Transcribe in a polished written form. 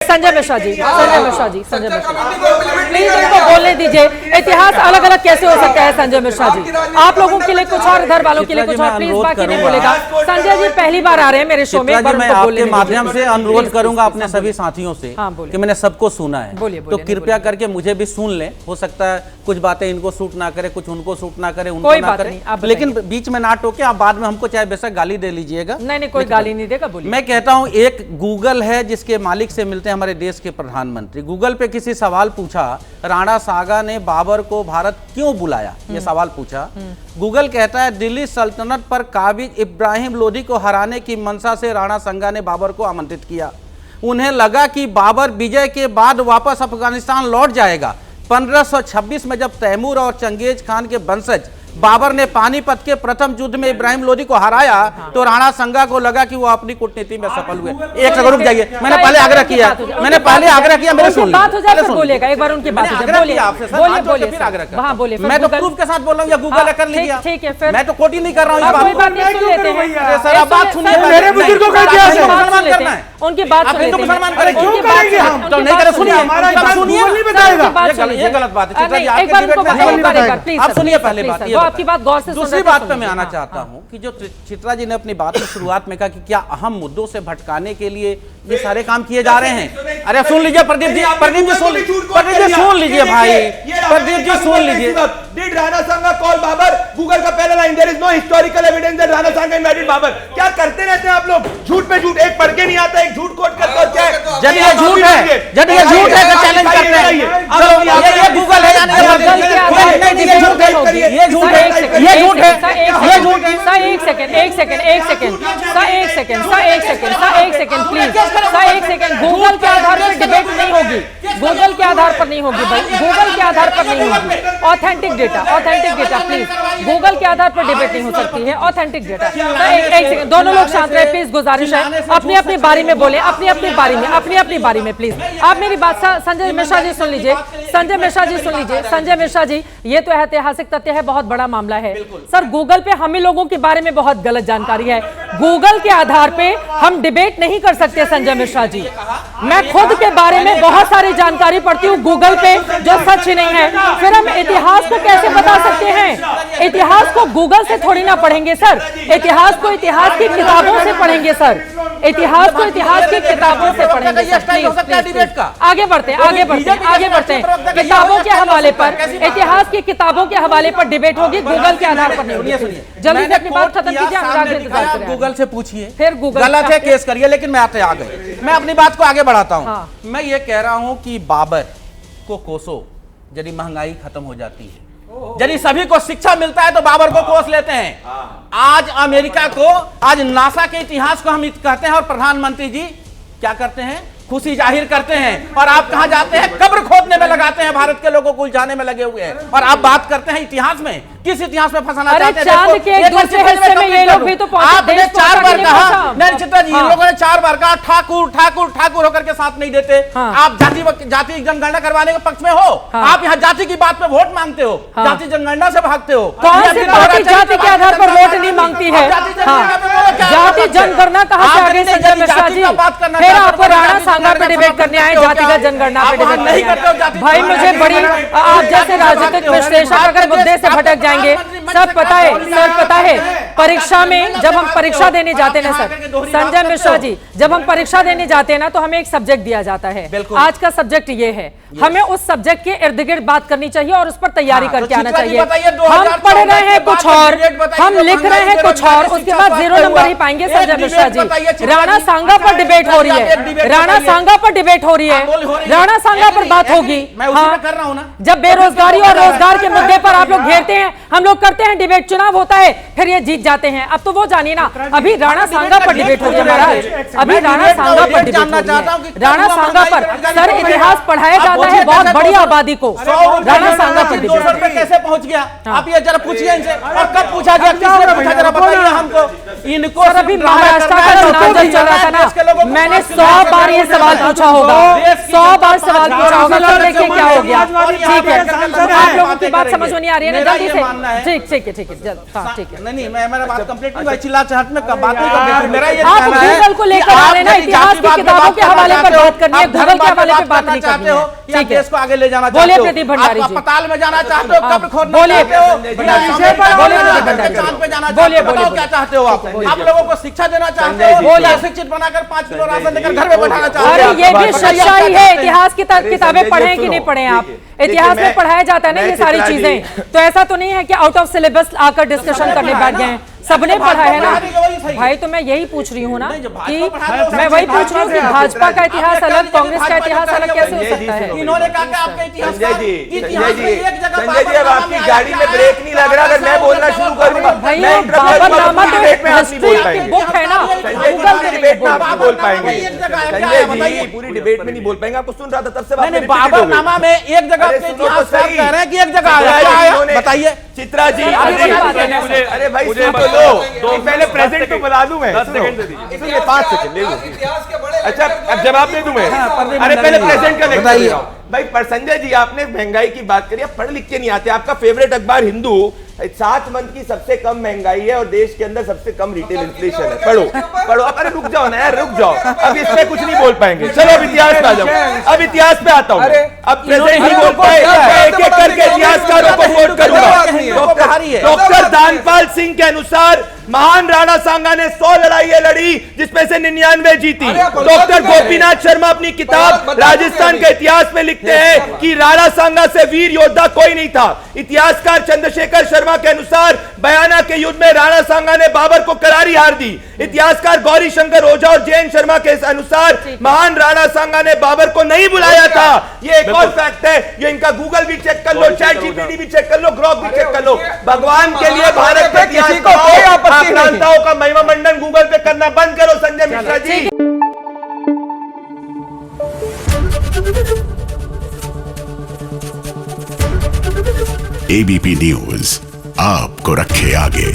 Sanjay Mishra ji, Sanjay Mishra ji, Sanjay Mishra please इनको बोलने दीजिए। इतिहास अलग अलग कैसे हो सकता है संजय मिश्रा जी? आप लोगों के लिए कुछ और, इधर वालों के लिए कुछ और, प्लीज बाकी नहीं बोलेगा। संजय जी पहली बार आ रहे हैं मेरे शो में, मैं आपके माध्यम से अनुरोध करूंगा अपने सभी साथियों से कि मैंने सबको सुना है, तो कृपया करके मुझे भी सुन लें। हो सकता है कुछ बातें इनको सूट ना करे, कुछ उनको सूट ना करे, उनको ना करे, लेकिन बीच में ना टोके। आप बाद में हमको चाहे बेशक गाली दे लीजिएगा। नहीं, कोई गाली नहीं देगा, बोलिए। मैं कहता हूं एक गूगल है जिसके मालिक से मिलते हैं हमारे देश के प्रधानमंत्री। गूगल पे किसी सवाल पूछा, राणा सागा ने बाबर को भारत क्यों बुलाया, ये सवाल पूछा। गूगल कहता है दिल्ली सल्तनत पर काबिज इब्राहिम लोधी को हराने की मंशा से राणा सांगा ने बाबर को आमंत्रित किया। उन्हें लगा कि बाबर विजय के बाद वापस अफगानिस्तान लौट जाएगा। 1526 में जब तैमूर और चंगेज खान के वंशज बाबर ने पानीपत के प्रथम युद्ध में इब्राहिम लोधी को हराया, तो राणा सांगा को लगा कि वो अपनी कूटनीति में सफल हुए। एक सेकंड रुक जाइए, मैंने पहले आग्रह किया, मेरे सुन बात हो जाए, बोलिएगा एक बार उनकी बात हो जाए, बोलिए फिर आग्रह हाँ बोलिए। मैं तो प्रूफ के साथ बोल रहा हूँ, या गूगल कर लीजिए, ठीक है फिर। मैं तो कोटी नहीं कर रहा हूँ, कोई बात नहीं, सुन लेते हैं सर। आप बात सुनिए, मेरे बुजुर्ग को मुसलमान करना है, उनकी बात सुन लेते हैं। मुसलमान करेंगे, क्यों करेंगे हम? तो नहीं करे, सुनिए, ये गलत बात है। आप सुनिए पहले बात, आपकी बात गौर से। दूसरी बात पे मैं आना चाहता हूं कि जो चित्रा जी ने अपनी बात में शुरुआत में कहा कि क्या अहम मुद्दों से भटकाने के लिए ये सारे काम किए जा रहे हैं। अरे सुन लीजिए प्रदीप जी, सुन लीजिए भाई, प्रदीप जी सुन लीजिए। Did Rana Sanga call Babar? Google का पहला line, there is no historical evidence that Rana Sanga invited Babar। क्या करते रहते हैं आप लोग? झूठ पे झूठ, एक पढ़ के नहीं आता, एक झूठ कोट करते हो। क्या जब ये झूठ है तो चैलेंज करते हैं। ये गूगल है, ये झूठ है। एक सेकंड प्लीज, एक सेकंड। गूगल के आधार पर डिबेट नहीं होगी, गूगल के आधार पर नहीं होगी भाई, गूगल के आधार पर नहीं होगी। ऑथेंटिक डेटा प्लीज, गूगल के आधार पर डिबेट नहीं हो सकती है, ऑथेंटिक डेटा। एक सेकंड, दोनों लोग शांत रहे प्लीज, गुजारिश है। अपनी अपनी बारी में बोले, अपनी बारी में प्लीज। आप मेरी बात संजय मिश्रा जी सुन लीजिए, संजय मिश्रा जी, ये तो ऐतिहासिक तथ्य है, बहुत बड़ा मामला है सर। गूगल पे हम ही लोगों के बारे में बहुत गलत जानकारी है, गूगल के आधार पे हम डिबेट नहीं कर सकते संजय मिश्रा जी। मैं खुद के बारे में बहुत सारी जानकारी पढ़ती हूँ गूगल पे जो सच ही नहीं है, फिर हम इतिहास को कैसे बता सकते हैं? इतिहास को गूगल से थोड़ी ना पढ़ेंगे सर, इतिहास को इतिहास की किताबों से पढ़ेंगे सर, इतिहास को इतिहास की किताबों से पढ़ेंगे सर। प्लीज आगे बढ़ते हैं। किताबों के हवाले पर, इतिहास की किताबों के हवाले पर डिबेट होगी, गूगल के आधार पर नहीं होगी। जल्दी से अपनी बात खत्म कीजिए, हम आगे इंतजार कर रहे हैं। गूगल से पूछिए, फिर गूगल गलत है केस करिए, लेकिन मैं आते आ गए, मैं अपनी बात को आगे बढ़ाता हूं। मैं ये कह रहा हूं कि बाबर को कोसो यदि महंगाई खत्म हो जाती है, यदि सभी को शिक्षा मिलता है तो बाबर को कोस लेते हैं। आज अमेरिका को, आज नासा के इतिहास को हम कहते हैं, और प्रधानमंत्री जी क्या करते हैं? खुशी जाहिर करते हैं। और आप कहां जाते हैं? कब्र खोदने में लगाते हैं, भारत के लोगों को उलझाने में लगे हुए हैं। और आप बात करते हैं इतिहास में, किस इतिहास में फंसाना चाहते हैं? चांद के एक दूसरे हिस्से में ये लोग भी तो आपने 4 बार कहा, नहीं चित्रा जी, इन लोगों ने 4 बार कहा ठाकुर ठाकुर ठाकुर होकर के साथ नहीं देते। आप जाति जनगणना करवाने के पक्ष में हो, आप यहाँ जाति की बात पे वोट मांगते हो, जाति जनगणना से भागते हो। कौन सी पार्टी जाति के आधार पर वोट नहीं मांगती है? जाति जनगणना कहाँ से आ गई संजय मिश्रा जी? फिर आपको राणा सांगा पे डिबेट करने आए, जातिगत जनगणना पे डिबेट नहीं करते भाई। मुझे बड़ी, आप जैसे राजनीतिक विश्लेषक अगर मुद्दे से भटक जाएंगे, सब पता है। परीक्षा में जब हम परीक्षा देने जाते हैं ना सर, संजय मिश्रा जी, जब हम परीक्षा देने जाते हैं ना तो हमें एक सब्जेक्ट दिया जाता है। आज का सब्जेक्ट ये है, हमें उस सब्जेक्ट के इर्द गिर्द बात करनी चाहिए और उस पर तैयारी करके आना चाहिए। हम पढ़ रहे हैं कुछ और, हम लिख रहे हैं कुछ और, उसके बाद 0 नंबर ही पाएंगे संजय मिश्रा जी। राणा सांगा पर डिबेट हो रही है, राणा सांगा पर डिबेट हो रही है, राणा सांगा पर बात होगी। जब बेरोजगारी और रोजगार के मुद्दे पर आप लोग घेरते हैं, हम लोग करते हैं डिबेट, चुनाव होता है, फिर ये जीत जाते हैं। अब तो वो जानिए ना, अभी राणा सांगा पर डिबेट हो रही है महाराज, अभी राणा सांगा पर डिबेट हो रही है। राणा सांगा पर सर इतिहास पढ़ाया जाता है बहुत बड़ी आबादी को, राणा सांगा पर डिबेट कैसे पहुंच गया? आप ये जरा पूछिए इनसे, और कब पूछा गया, किसने पूछा, जरा बताइए हमको। इनको सर अभी महाराष्ट्र का चुनाव जब चल रहा था ना, मैंने 100 बार ये सवाल पूछा होगा, 100 बार सवाल पूछा होगा, तो देखिए क्या हो गया। ठीक है, आप लोगों की बात समझ में नहीं आ रही है ना, जल्दी से। ठीक है जल्द, हाँ ठीक है। नहीं मेरा बात कंप्लीट नहीं हुआ, चिल्ला चाहत में बात नहीं कंप्लीट। मेरा ये आप कहना है गूगल को लेकर आ रहे हैं ना, इतिहास की किताबों के हवाले पर बात करनी है, गूगल के हवाले पे बात नहीं करनी है। ठीक है, देश को आगे ले जाना बोलिए चाहते हो, प्रदीप भंडारी जी। अस्पताल में जाना चाहते हो, कब्र खोदना बोलिए, चाहते हो, बोलिए प्रदीप भंडारी जी। चांद पे जाना बोलिए, चाहते हो, बताओ बोलिए, क्या चाहते हो आप लोगों को शिक्षा देना चाहते हो, बोलिए। शिक्षित बनाकर 5 किलो राशन देकर घर में बैठाना चाहते अरे हो। ये भी सच्चाई है, इतिहास की किताबें पढ़े कि नहीं पढ़े आप? इतिहास में पढ़ाया जाता है ना ये सारी चीजें, तो ऐसा तो नहीं है कि आउट ऑफ सिलेबस आकर डिस्कशन करने बैठ गए हैं, सबने पढ़ा है ना भाई। तो मैं यही पूछ रही हूँ ना कि मैं वही पूछ रही हूँ कि भाजपा का इतिहास अलग, कांग्रेस का इतिहास अलग कैसे हो सकता है? इन्होंने कहा कि आपका इतिहास संजय जी अब आपकी गाड़ी में ब्रेक नहीं लग रहा, अगर मैं बोलना शुरू कर दूंगा भाई बाबरनामा तो हिस्ट्री की बुक है ना, गूगल पे डिबेट में आप नहीं बोल पाएंगे संजय जी, पूरी डिबेट में नहीं बोल पाएंगे। आपको सुन रहा था तब से बात बाबरनामा में एक जगह अरे पे सुनो इतिहास तो सही। कह रहे हैं कि एक जगह आया, बताइए। चित्रा जी अरे भाई मुझे सुन तो बताओ, लो, दो पहले प्रेजेंट तो बता दूं मैं। 10 सेकंड दे दीजिए। सुनिए 5 सेकंड ले लो। इतिहास के बड़े अच्छा अब जवाब दे दूं मैं? अरे पहले प्रेजेंट का बताइए भाई। पर संजय जी आपने महंगाई की बात करी, आप पढ़ लिख के नहीं आते। आपका फेवरेट अखबार हिंदू 7 मंथ की सबसे कम महंगाई है और देश के अंदर सबसे कम रिटेल इन्फ्लेशन है। पढ़ो अब। अरे रुक जाओ ना यार, रुक जाओ, अब इस पे कुछ नहीं बोल पाएंगे। चलो अब इतिहास पे आ जाओ, अब इतिहास पे आता हूँ। अब प्रेजेंट नहीं बोल पाए, एक एक करके इतिहासकारों को कोट करूंगा। डॉक्टर दानपाल सिंह के अनुसार महान राणा सांगा ने 100 लड़ाइयां लड़ी जिसमें से 99 जीती। डॉक्टर गोपीनाथ शर्मा अपनी किताब राजस्थान के इतिहास में लिखते हैं कि राणा सांगा से वीर योद्धा कोई नहीं था। इतिहासकार चंद्रशेखर शर्मा के अनुसार बयाना के युद्ध में राणा सांगा ने बाबर को करारी हार दी। इतिहासकार गौरी शंकर ओझा और जैन शर्मा के अनुसार महान राणा सांगा ने बाबर को नहीं बुलाया था। ये एक और फैक्ट है, ये इनका गूगल भी चेक कर लो, चैट जीपीटी भी चेक कर लो, ग्रोक भी चेक कर लो। भगवान के लिए भारत के इतिहास को आक्रांताओं का महिमा मंडन गूगल पे करना बंद करो संजय मिश्रा जी। एबीपी न्यूज आपको रखे आगे।